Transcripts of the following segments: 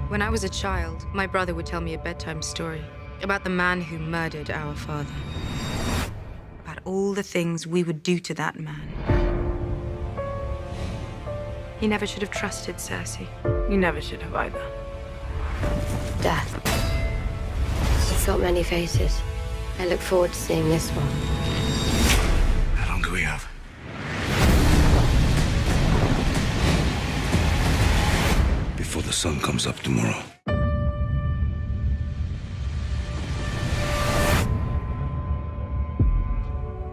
When I was a child, my brother would tell me a bedtime story about the man who murdered our father. About all the things we would do to that man. He never should have trusted Cersei. You never should have either. Death. It's got many faces. I look forward to seeing this one. How long do we have? Before the sun comes up tomorrow.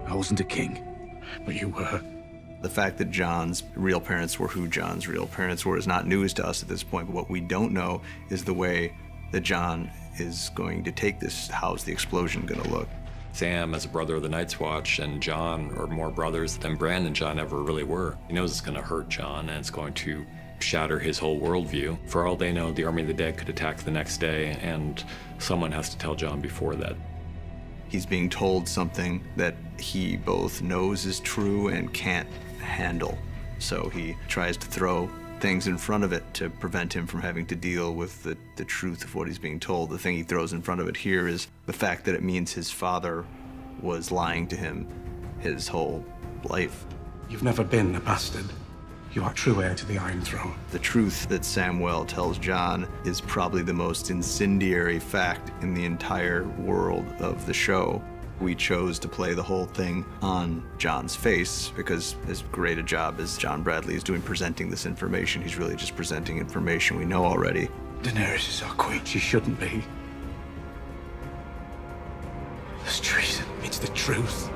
I wasn't a king, but you were. The fact that Jon's real parents were who Jon's real parents were is not news to us at this point, but what we don't know is the way that Jon is going to take this. How's the explosion going to look? Sam, as a brother of the Night's Watch, and Jon are more brothers than Bran and Jon ever really were. He knows it's going to hurt Jon, and it's going to shatter his whole worldview. For all they know, the Army of the Dead could attack the next day, and someone has to tell Jon before that. He's being told something that he both knows is true and can't handle. So he tries to throw things in front of it to prevent him from having to deal with the truth of what he's being told. The thing he throws in front of it here is the fact that it means his father was lying to him his whole life. You've never been a bastard. You are true heir to the Iron Throne. The truth that Samwell tells Jon is probably the most incendiary fact in the entire world of the show. We chose to play the whole thing on Jon's face because as great a job as John Bradley is doing presenting this information, he's really just presenting information we know already. Daenerys is our queen. She shouldn't be. It's treason. It's the truth.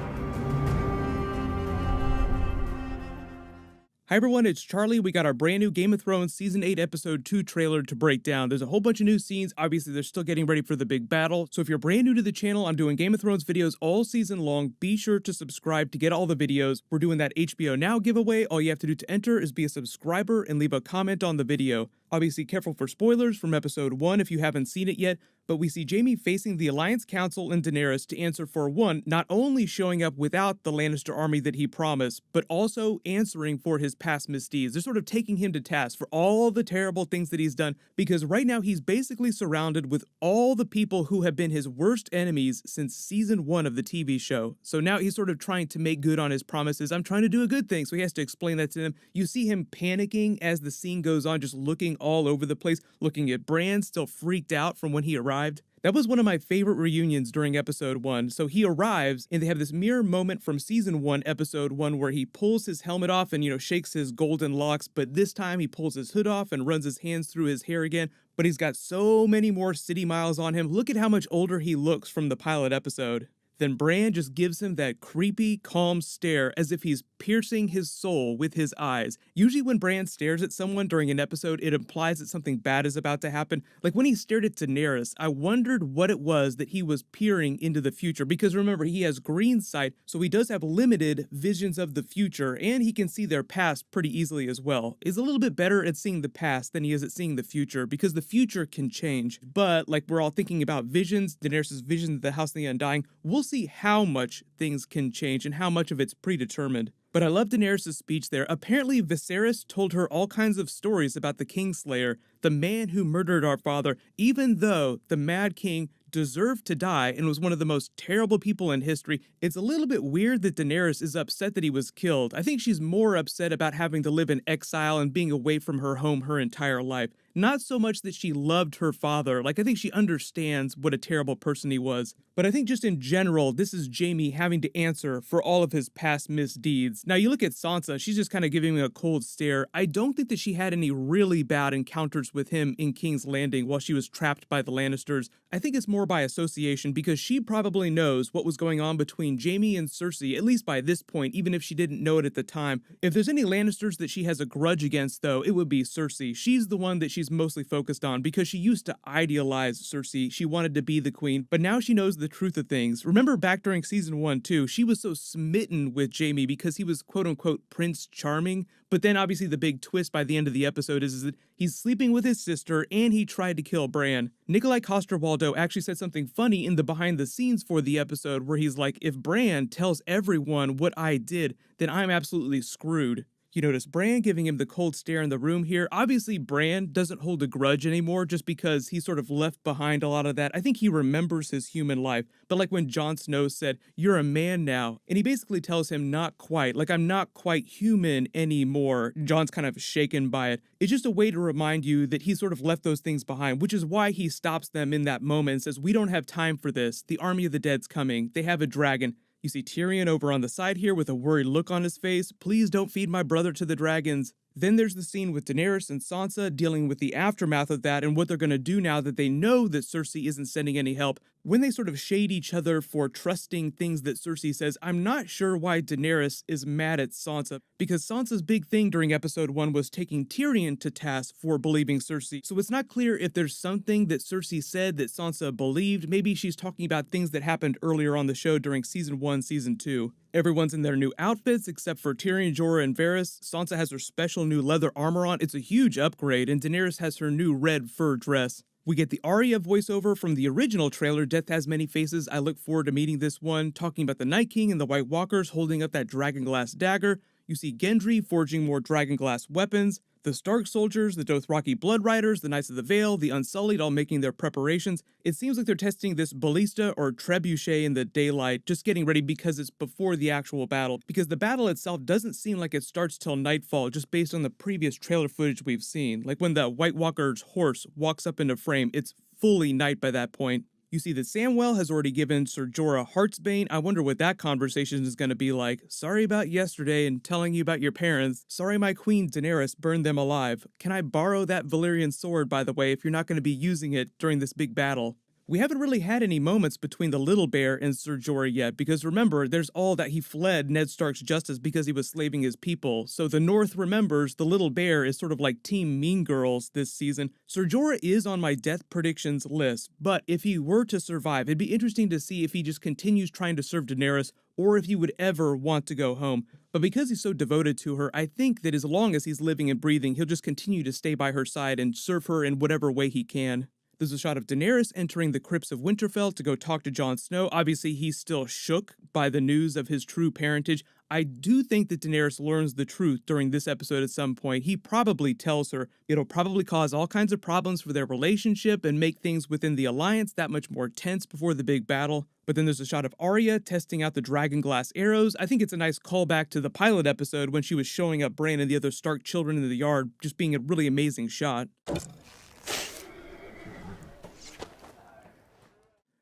Hi everyone, it's Charlie. We got our brand new Game of Thrones Season 8 Episode 2 trailer to break down. There's a whole bunch of new scenes. Obviously, they're still getting ready for the big battle. So if you're brand new to the channel, I'm doing Game of Thrones videos all season long. Be sure to subscribe to get all the videos. We're doing that HBO Now giveaway. All you have to do to enter is be a subscriber and leave a comment on the video. Obviously, careful for spoilers from Episode 1 if you haven't seen it yet, but we see Jaime facing the Alliance Council and Daenerys to answer for one, not only showing up without the Lannister army that he promised, but also answering for his past misdeeds. They're sort of taking him to task for all the terrible things that he's done, because right now he's basically surrounded with all the people who have been his worst enemies since Season 1 of the TV show. So now he's sort of trying to make good on his promises. I'm trying to do a good thing, so he has to explain that to them. You see him panicking as the scene goes on, just looking all over the place, looking at Bran, still freaked out from when he arrived. That was one of my favorite reunions during Episode 1. So he arrives, and they have this mirror moment from Season 1, Episode 1, where he pulls his helmet off and, shakes his golden locks, but this time he pulls his hood off and runs his hands through his hair again. But he's got so many more city miles on him. Look at how much older he looks from the pilot episode. Then Bran just gives him that creepy, calm stare as if he's piercing his soul with his eyes. Usually when Bran stares at someone during an episode, it implies that something bad is about to happen. Like when he stared at Daenerys, I wondered what it was that he was peering into the future, because remember, he has green sight, so he does have limited visions of the future, and he can see their past pretty easily as well. He's a little bit better at seeing the past than he is at seeing the future, because the future can change. But like we're all thinking about visions, Daenerys' vision of the House of the Undying, we'll see how much things can change and how much of it's predetermined. But I love Daenerys' speech there. Apparently Viserys told her all kinds of stories about the Kingslayer, the man who murdered our father, even though the Mad King deserved to die and was one of the most terrible people in history. It's a little bit weird that Daenerys is upset that he was killed. I think she's more upset about having to live in exile and being away from her home her entire life. Not so much that she loved her father. Like, I think she understands what a terrible person he was. But I think just in general, this is Jaime having to answer for all of his past misdeeds. Now, you look at Sansa, she's just kind of giving him a cold stare. I don't think that she had any really bad encounters with him in King's Landing while she was trapped by the Lannisters. I think it's more by association, because she probably knows what was going on between Jaime and Cersei, at least by this point, even if she didn't know it at the time. If there's any Lannisters that she has a grudge against, though, it would be Cersei. She's the one that she's mostly focused on, because she used to idealize Cersei. She wanted to be the queen, but now she knows the truth of things. Remember back during Season 1 too, she was so smitten with Jaime because he was quote-unquote Prince Charming, but then obviously the big twist by the end of the episode is that he's sleeping with his sister and he tried to kill Bran. Nikolai Coster-Waldau actually said something funny in the behind the scenes for the episode where he's like, if Bran tells everyone what I did, then I'm absolutely screwed. You notice Bran giving him the cold stare in the room here. Obviously, Bran doesn't hold a grudge anymore just because he sort of left behind a lot of that. I think he remembers his human life. But like when Jon Snow said, "You're a man now," and he basically tells him, "Not quite, like I'm not quite human anymore." Jon's kind of shaken by it. It's just a way to remind you that he sort of left those things behind, which is why he stops them in that moment and says, "We don't have time for this. The army of the dead's coming. They have a dragon." You see Tyrion over on the side here with a worried look on his face. "Please don't feed my brother to the dragons." Then there's the scene with Daenerys and Sansa dealing with the aftermath of that and what they're going to do now that they know that Cersei isn't sending any help. When they sort of shade each other for trusting things that Cersei says, I'm not sure why Daenerys is mad at Sansa, because Sansa's big thing during episode 1 was taking Tyrion to task for believing Cersei. So it's not clear if there's something that Cersei said that Sansa believed. Maybe she's talking about things that happened earlier on the show during season 1, season 2. Everyone's in their new outfits except for Tyrion, Jorah, and Varys. Sansa has her special new leather armor on. It's a huge upgrade, and Daenerys has her new red fur dress. We get the Arya voiceover from the original trailer, Death Has Many Faces. I look forward to meeting this one, talking about the Night King and the White Walkers holding up that dragonglass dagger. You see Gendry forging more dragonglass weapons. The Stark soldiers, the Dothraki Blood Riders, the Knights of the Vale, the Unsullied all making their preparations. It seems like they're testing this ballista or trebuchet in the daylight, just getting ready because it's before the actual battle. Because the battle itself doesn't seem like it starts till nightfall, just based on the previous trailer footage we've seen. Like when the White Walker's horse walks up into frame, it's fully night by that point. You see that Samwell has already given Ser Jorah Heartsbane. I wonder what that conversation is going to be like. "Sorry about yesterday and telling you about your parents. Sorry my queen Daenerys burned them alive. Can I borrow that Valyrian sword, by the way, if you're not going to be using it during this big battle?" We haven't really had any moments between the Little Bear and Ser Jorah yet, because remember, there's all that he fled Ned Stark's justice because he was slaving his people. So the North remembers the Little Bear is sort of like Team Mean Girls this season. Ser Jorah is on my death predictions list, but if he were to survive, it'd be interesting to see if he just continues trying to serve Daenerys or if he would ever want to go home. But because he's so devoted to her, I think that as long as he's living and breathing, he'll just continue to stay by her side and serve her in whatever way he can. There's a shot of Daenerys entering the crypts of Winterfell to go talk to Jon Snow. Obviously, he's still shook by the news of his true parentage. I do think that Daenerys learns the truth during this episode at some point. He probably tells her. It'll probably cause all kinds of problems for their relationship and make things within the alliance that much more tense before the big battle. But then there's a shot of Arya testing out the dragonglass arrows. I think it's a nice callback to the pilot episode when she was showing up Bran and the other Stark children in the yard, just being a really amazing shot.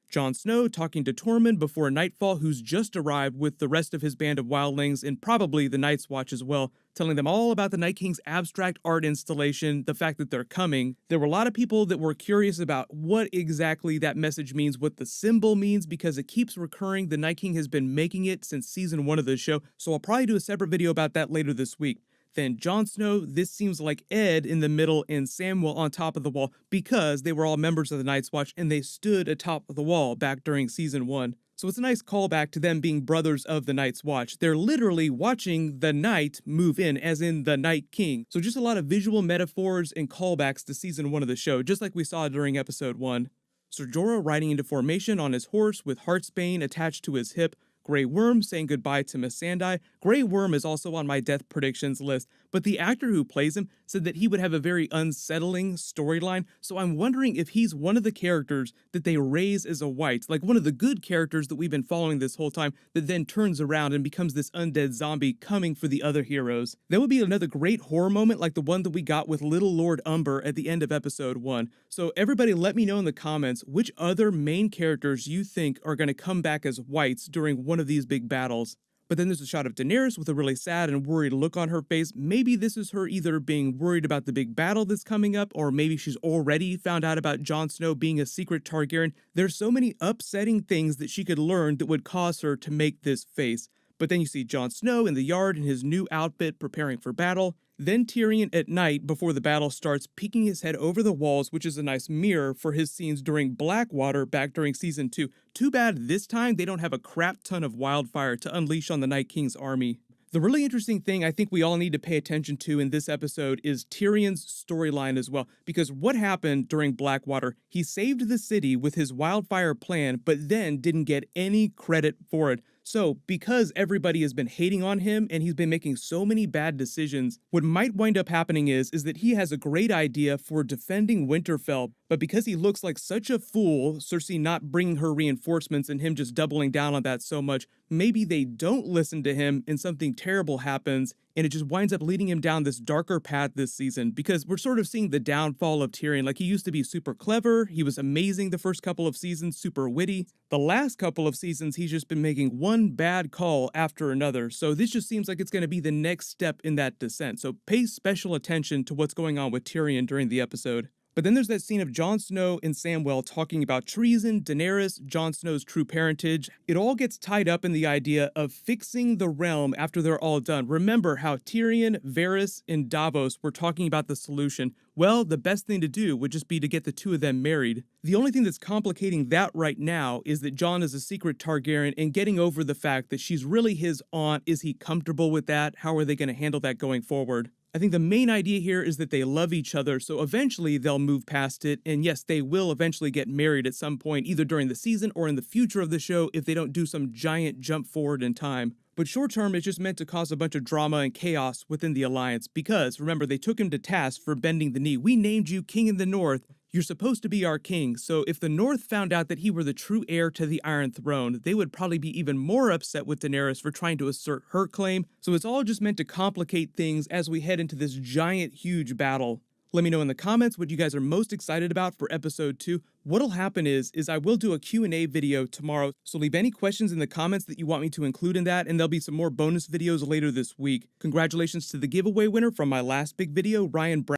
Jon Snow talking to Tormund before nightfall, who's just arrived with the rest of his band of wildlings and probably the Night's Watch as well, telling them all about the Night King's abstract art installation, the fact that they're coming. There were a lot of people that were curious about what exactly that message means, what the symbol means, because it keeps recurring. The Night King has been making it since season 1 of the show, so I'll probably do a separate video about that later this week. Then Jon Snow, this seems like Ed in the middle and Samwell on top of the wall because they were all members of the Night's Watch and they stood atop of the wall back during season 1. So it's a nice callback to them being brothers of the Night's Watch. They're literally watching the night move in, as in the Night King. So just a lot of visual metaphors and callbacks to season 1 of the show, just like we saw during episode 1. Ser Jorah riding into formation on his horse with Heartsbane attached to his hip. Grey Worm saying goodbye to Missandei. Grey Worm is also on my death predictions list, but the actor who plays him said that he would have a very unsettling storyline, so I'm wondering if he's one of the characters that they raise as a white, like one of the good characters that we've been following this whole time, that then turns around and becomes this undead zombie coming for the other heroes. That would be another great horror moment like the one that we got with Little Lord Umber at the end of episode 1. So everybody let me know in the comments which other main characters you think are going to come back as whites during one of these big battles. But then there's a shot of Daenerys with a really sad and worried look on her face. Maybe this is her either being worried about the big battle that's coming up, or maybe she's already found out about Jon Snow being a secret Targaryen. There's so many upsetting things that she could learn that would cause her to make this face. But then you see Jon Snow in the yard in his new outfit preparing for battle. Then Tyrion at night before the battle starts peeking his head over the walls, which is a nice mirror for his scenes during Blackwater back during season 2. Too bad this time they don't have a crap ton of wildfire to unleash on the Night King's army. The really interesting thing I think we all need to pay attention to in this episode is Tyrion's storyline as well, because what happened during Blackwater, he saved the city with his wildfire plan, but then didn't get any credit for it. So, because everybody has been hating on him and he's been making so many bad decisions, what might wind up happening is that he has a great idea for defending Winterfell, but because he looks like such a fool, Cersei not bringing her reinforcements and him just doubling down on that so much, maybe they don't listen to him and something terrible happens, and it just winds up leading him down this darker path this season, because we're sort of seeing the downfall of Tyrion. Like, he used to be super clever, he was amazing the first couple of seasons, super witty. The last couple of seasons, he's just been making one bad call after another, so this just seems like it's going to be the next step in that descent. So pay special attention to what's going on with Tyrion during the episode. But then there's that scene of Jon Snow and Samwell talking about treason, Daenerys, Jon Snow's true parentage. It all gets tied up in the idea of fixing the realm after they're all done. Remember how Tyrion, Varys, and Davos were talking about the solution. Well, the best thing to do would just be to get the two of them married. The only thing that's complicating that right now is that Jon is a secret Targaryen, and getting over the fact that she's really his aunt. Is he comfortable with that? How are they going to handle that going forward? I think the main idea here is that they love each other, so eventually they'll move past it, and yes, they will eventually get married at some point, either during the season or in the future of the show if they don't do some giant jump forward in time. But short term, it's just meant to cause a bunch of drama and chaos within the Alliance, because, remember, they took him to task for bending the knee. We named you King in the North. You're supposed to be our king, so if the North found out that he were the true heir to the Iron Throne, they would probably be even more upset with Daenerys for trying to assert her claim, so it's all just meant to complicate things as we head into this giant, huge battle. Let me know in the comments what you guys are most excited about for episode 2. What'll happen is I will do a Q&A video tomorrow, so leave any questions in the comments that you want me to include in that, and there'll be some more bonus videos later this week. Congratulations to the giveaway winner from my last big video, Ryan Brown.